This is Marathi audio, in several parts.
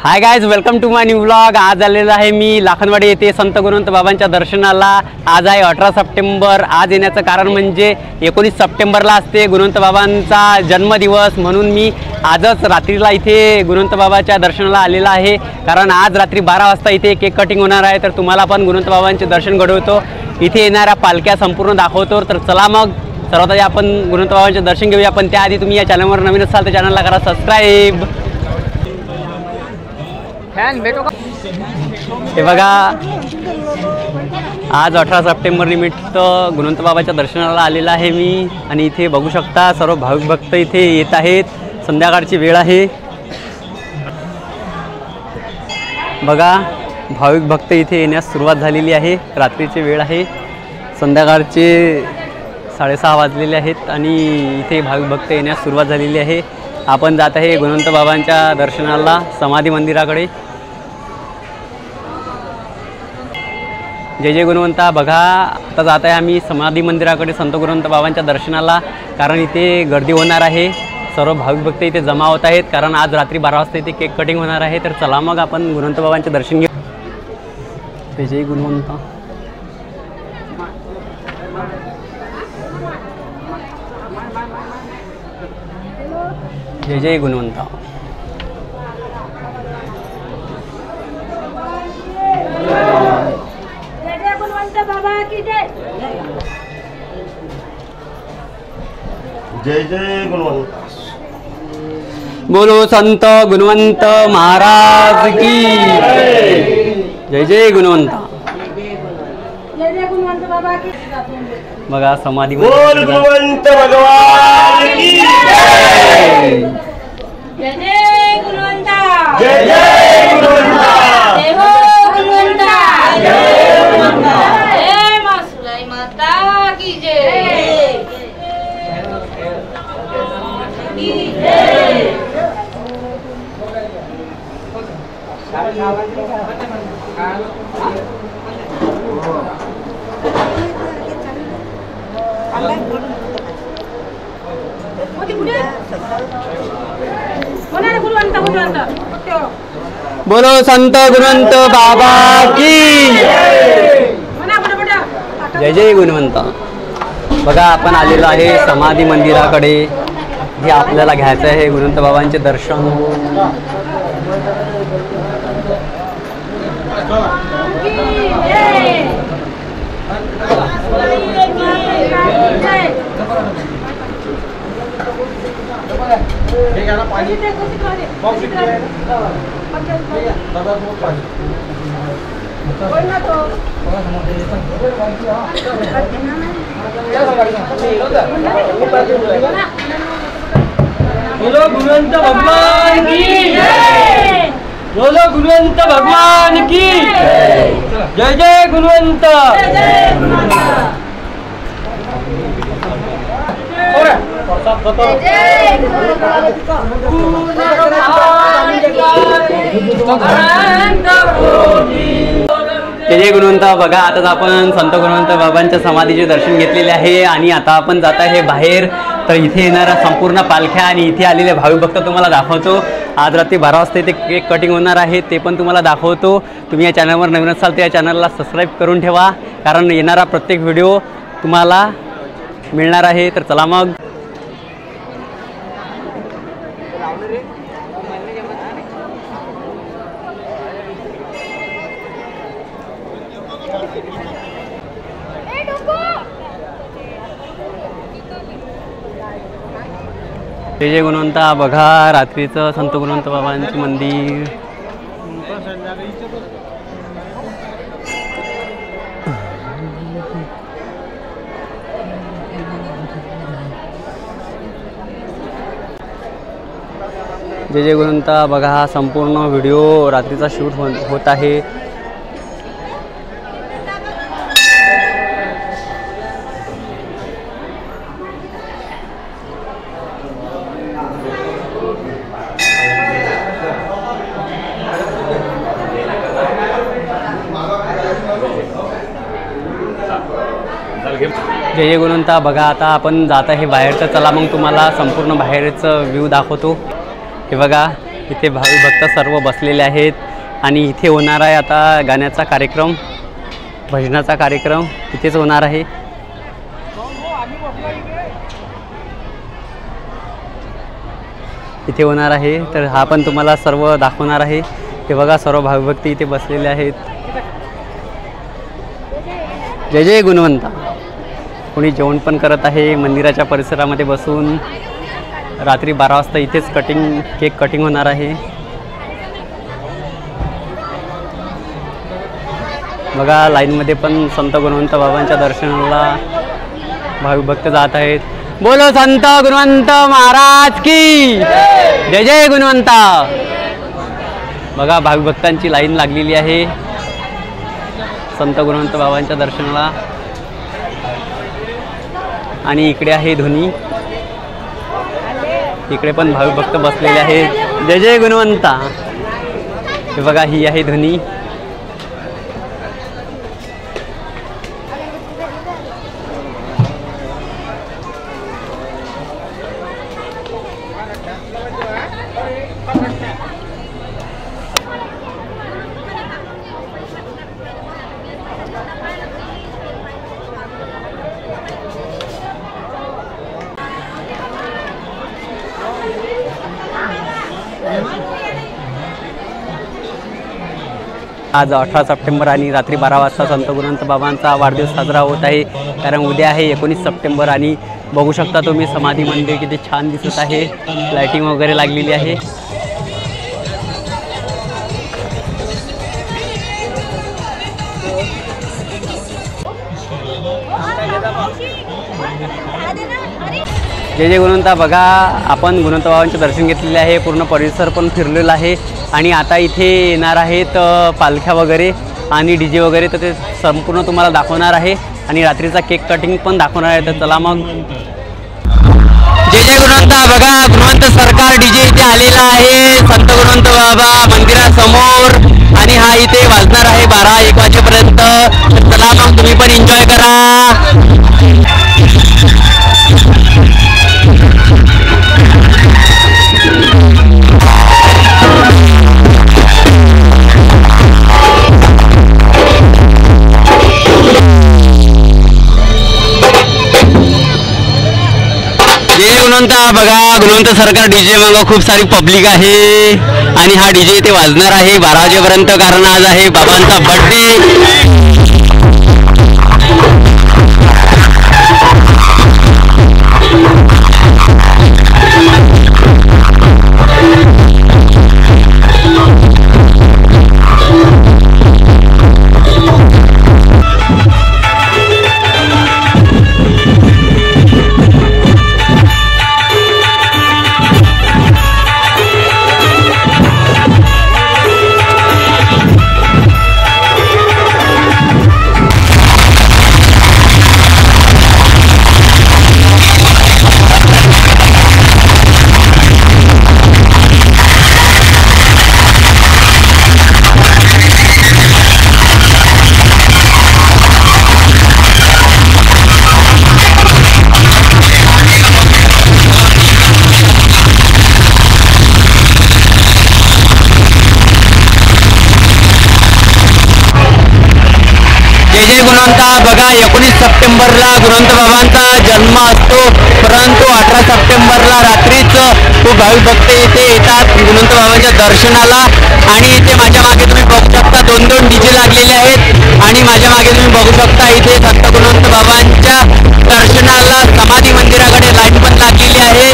High guys, welcome to my new vlog. आज आलेला आहे मी लाखनवाडी येथे संत गुणवंत बाबांच्या दर्शनाला। आज आहे 18 सप्टेंबर। आज येण्याचं कारण म्हणजे 19 सप्टेंबरला असते गुणवंत बाबांचा जन्मदिवस, म्हणून मी आजच रात्रीला इथे गुणवंत बाबाच्या दर्शनाला आलेला आहे। कारण आज रात्री 12 वाजता इथे केक कटिंग होणार आहे, तर तुम्हाला पण गुणवंत बाबांचे दर्शन घडवतो, इथे येणाऱ्या पालख्या संपूर्ण दाखवतो। तर चला मग सर्वात आधी आपण गुणवंत बाबांचे दर्शन घेऊया। पण त्याआधी तुम्ही या चॅनलवर नवीन असाल तर चॅनलला करा सबस्क्राईब। हे बघा, आज 18 सप्टेंबर निमित्त गुणवंत बाबाच्या दर्शनाला आलेला आहे मी, आणि इथे बघू शकता सर्व भाविक भक्त इथे येत आहेत। संध्याकाळची वेळ आहे बघा, भाविक भक्त इथे येण्यास सुरुवात झालेली आहे। रात्रीची वेळ आहे, संध्याकाळचे 6:30 वाजलेले आहेत आणि इथे भाविक भक्त येण्यास सुरुवात झालेली आहे। आपण जात आहे गुणवंत बाबांच्या दर्शनाला समाधी मंदिराकडे। जय जय गुणवंता। बघा, आता जात आहे आम्ही समाधी मंदिराकडे संत गुणवंत बाबांच्या दर्शनाला, कारण इथे गर्दी होणार आहे। सर्व भाविक भक्त इथे जमा होत आहेत, कारण आज रात्री 12 वाजता इथे केक कटिंग होणार आहे। तर चला मग आपण गुणवंत बाबांचे दर्शन घेऊ। जय जय गुणवंता। जय जय गुणवंता। जय जय गुणवंत बाबा की जय। जय जय गुणवंत। बोलो संत गुणवंत महाराज की जय जय गुणवंता। जय जय गुणवंत बाबा की। बघा, समाधी बोल गुणवंत भगवान की जय। जय जय गुणवंता। जय जय गुणवंता। जय हो गुणवंता। जय गुणवंता। जय मां सुलाई माता की जय। की जय। बोलो संत गुणवंत बाबा की जय जय गुणवंता। बघा, आपण आलेलो आहे समाधी मंदिराकडे। हे आपल्याला घ्यायचं आहे गुणवंत बाबांचे दर्शन। बोलो गुणवंत भगवान की जय। बोलो गुणवंत भगवान की जय जय गुणवंत। जय जय गुणवंत। बघा, आताच आपण संत गुणवंत बाबांच्या समाधीचे दर्शन घेतलेले आहे, आणि आता आपण जात आहे बाहेर। तर इथे येणाऱ्या संपूर्ण पालख्या आणि इथे आलेले भाविक भक्त तुम्हाला दाखवतो। आज रात्री 12 वाजता इथे केक कटिंग होणार आहे, ते पण तुम्हाला दाखवतो। तुम्ही या चॅनलवर नवीन असाल तर या चॅनलला सबस्क्राईब करून ठेवा, कारण येणारा प्रत्येक व्हिडिओ तुम्हाला मिळणार आहे। तर चला मग। जय जय गुणवंता। बघा, रात्रीचं संत गुणवंत बाबांचे मंदिर। जय जय गुणवंता। बघा, हा संपूर्ण व्हिडिओ रात्रीचा शूट होत आहे। जय जय गुणवंता। बघा, आता आपण जात आहे बाहेर, तर चला मग तुम्हाला संपूर्ण बाहेरचं व्ह्यू दाखवतो। हे बघा, इथे भाविक भक्त सर्व बसलेले आहेत आणि इथे होणार आहे आता गाण्याचा कार्यक्रम, भजनाचा कार्यक्रम इथेच होणार आहे. इथे होणार आहे तर हा पण तुम्हाला सर्व दाखवणार आहे. हे बघा सर्व भाविक भक्त इथे बसलेले आहेत. जय जय गुणवंता. कोणी जेवण पण करत आहे मंदिराच्या परिसरामध्ये बसून. रात्री 12 वाजता इथेच केक कटिंग होणार आहे. बघा लाईनमध्ये पण संत गुणवंत बाबांच्या दर्शनाला भाविक भक्त जात आहेत. बोलो संत गुणवंत महाराज की जय जय गुणवंता. बघा भाविक भक्तांची लाईन लागलेली आहे संत गुणवंत बाबांच्या दर्शनाला. आणि इकडे आहे धुनी, इकडे पण भाविक भक्त बसलेले आहेत. जय जय गुणवंता. हे बघा ही आहे धुनी. आज 18 सप्टेंबर आणि रात्री 12 वाजता संत गुणवंत बाबांचा वाढदिवस साजरा होत आहे. कारण उद्या आहे 19 सप्टेंबर आणि बघू शकता तुम्ही समाधी मंदिर किती छान दिसत आहे. लाइटिंग वगैरे लागलेली आहे. जय जय गुणवंता. बघा आपण गुणवंत बाबांचे दर्शन घेतलेले आहे. पूर्ण परिसर पण फिरलेला आहे आणि आता इथे येणार आहेत पालख्या वगैरे आणि DJ वगैरे, तर ते संपूर्ण तुम्हाला दाखवणार आहे आणि रात्रीचा केक कटिंग पण दाखवणार आहे. तर चला मग. जय जय गुणवंता. बघा गुणवंत सरकार DJ इथे आलेला आहे संत गुणवंत बाबा मंदिरासमोर आणि हा इथे वाजणार आहे 12-1 वाजेपर्यंत. तर चला मग तुम्ही पण एन्जॉय करा. बघा गुणवंत सरकार DJ मग खूप सारी पब्लिक आहे आणि हा DJ इथे वाजणार आहे 12 वाजेपर्यंत. कारण आज आहे बाबांचा बर्थडे. गुणवंता. बघा 19 सप्टेंबरला गुणवंत बाबांचा जन्म असतो, परंतु 18 सप्टेंबरला रात्रीच खूप भाविक भक्त इथे येतात गुणवंत बाबांच्या दर्शनाला. आणि इथे माझ्या मागे तुम्ही बघू शकता 2-2 DJ लागलेले आहेत आणि माझ्या मागे तुम्ही बघू शकता इथे संत गुणवंत बाबांच्या दर्शनाला समाधी मंदिराकडे लाईन पण लागलेली आहे.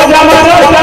Raja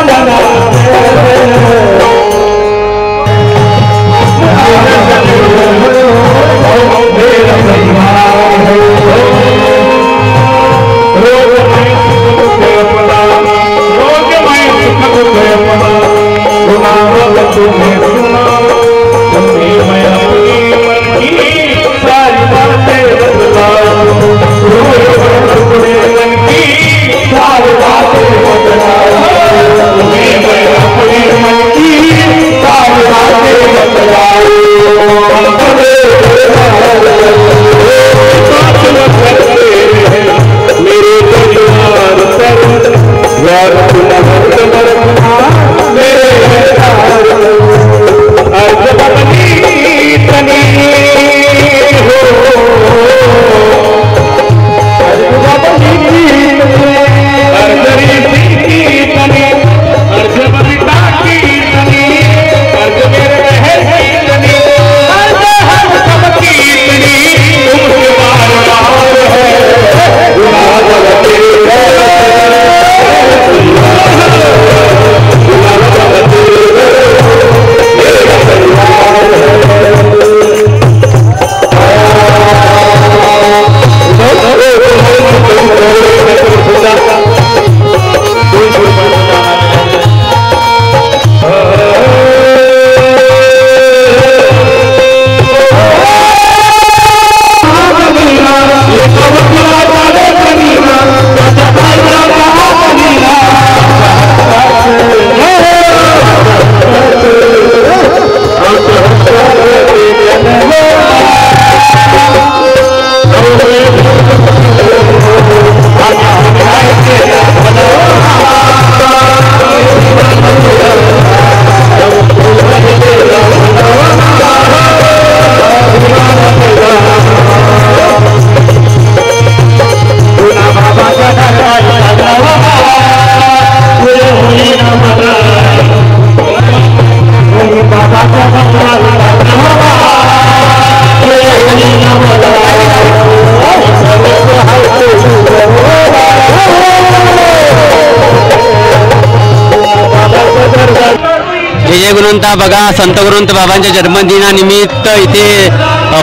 जय गुणवंता बघा संत गुणवंत बाबांच्या जन्मदिनानिमित्त इथे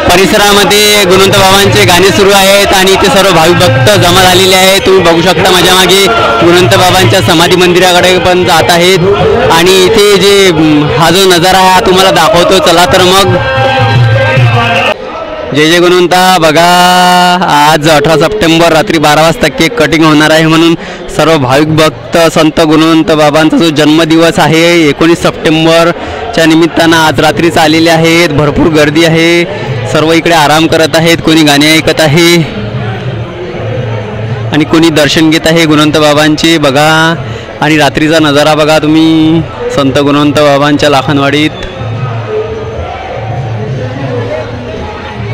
परिसरामध्ये गुणवंत बाबांचे गाणे सुरू आहेत आणि इथे सर्व भाविक भक्त जमा झालेले आहेत. तुम्ही बघू शकता माझ्या मागे गुणवंत बाबांच्या समाधी मंदिराकडे पण जात आहेत आणि इथे जे हा जो नजारा आहे हा तुम्हाला दाखवतो. चला तर मग जय जय गुणवंता बघा आज 18 सप्टेंबर रात्री 12 वाजता केक कटिंग होणार आहे म्हणून सर्व भाविक भक्त संत गुणवंत बाबांचा जो जन्मदिवस आहे 19 सप्टेंबरच्या निमित्तानं आज रात्रीच आलेले आहेत. भरपूर गर्दी आहे. सर्व इकडे आराम करत आहेत. कोणी गाणे ऐकत आहे आणि कोणी दर्शन घेत आहे गुणवंत बाबांचे बघा. आणि रात्रीचा नजारा बघा तुम्ही संत गुणवंत बाबांच्या लाखनवाडीत.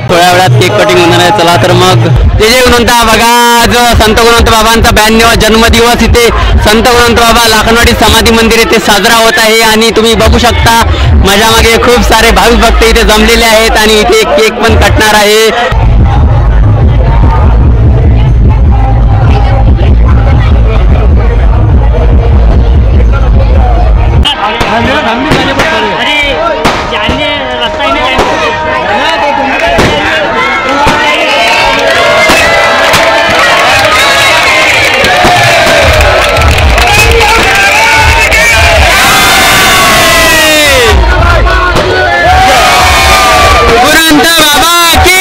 थोड्या वेळात केक कटिंग होणार आहे. चला तर मग जय जय गुणवंता बघा आज संत गुणवंत बाबांचा 92वा जन्मदिवस इथे संत गुणवंत बाबा लाखनवाडी समाधी मंदिर इथे साजरा होत आहे आणि तुम्ही बघू शकता माझ्या मागे खूप सारे भाविक भक्त इथे जमलेले आहेत आणि इथे केक पण कटणार आहे. गुणवंत बाबा की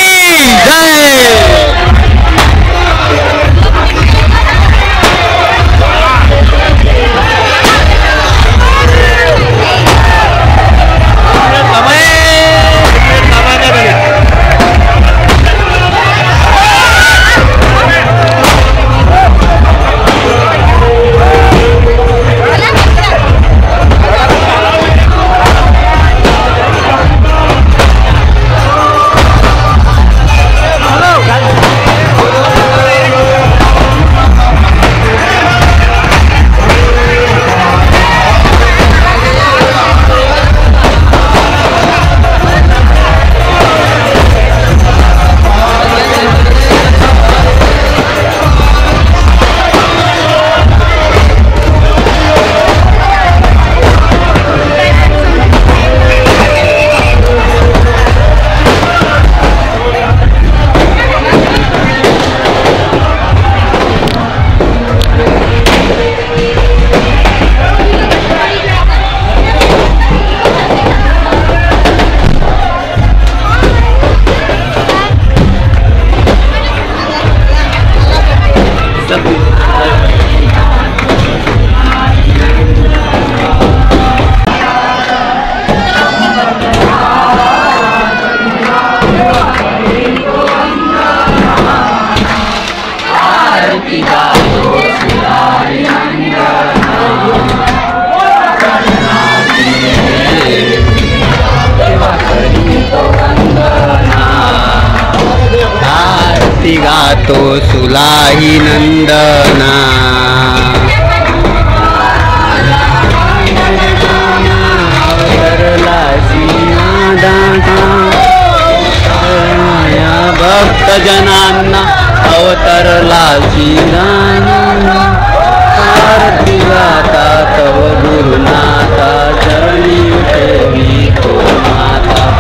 आरती गातो सुलाही नंदना भक्तजनांना अवतरला श्रीराम आरती गाता तव गुरुनाथा चरणी ठेवी तो माता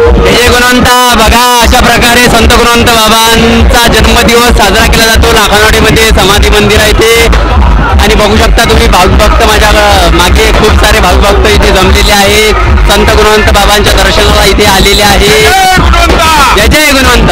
बघा अशा प्रकारे संत गुणवंत बाबांचा जन्मदिवस साजरा केला जातो. लाखानवाडीमध्ये समाधी मंदिर आहे ते आणि बघू शकता तुम्ही भाविकभक्त माझ्या मागे खूप सारे भाविकभक्त इथे जमलेले आहेत. संत गुणवंत बाबांच्या दर्शनाला इथे आलेले आहे. जय जय गुणवंत.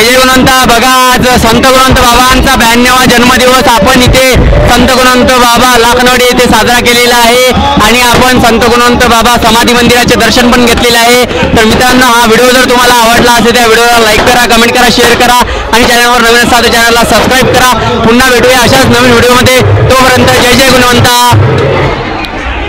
जय जय गुणवंता. बघा आज संत गुणवंत बाबांचा 92वा जन्मदिवस आपण इथे संत गुणवंत बाबा लाखनवाडी येथे साजरा केलेला आहे आणि आपण संत गुणवंत बाबा समाधी मंदिराचे दर्शन पण घेतलेले आहे. तर मित्रांनो, हा व्हिडिओ जर तुम्हाला आवडला असेल त्या व्हिडिओला लाईक करा, कमेंट करा, शेअर करा आणि चॅनलवर नवीन असाल तर चॅनलला सबस्क्राईब करा. पुन्हा भेटूया अशाच नवीन व्हिडिओमध्ये. तोपर्यंत जय जय गुणवंता.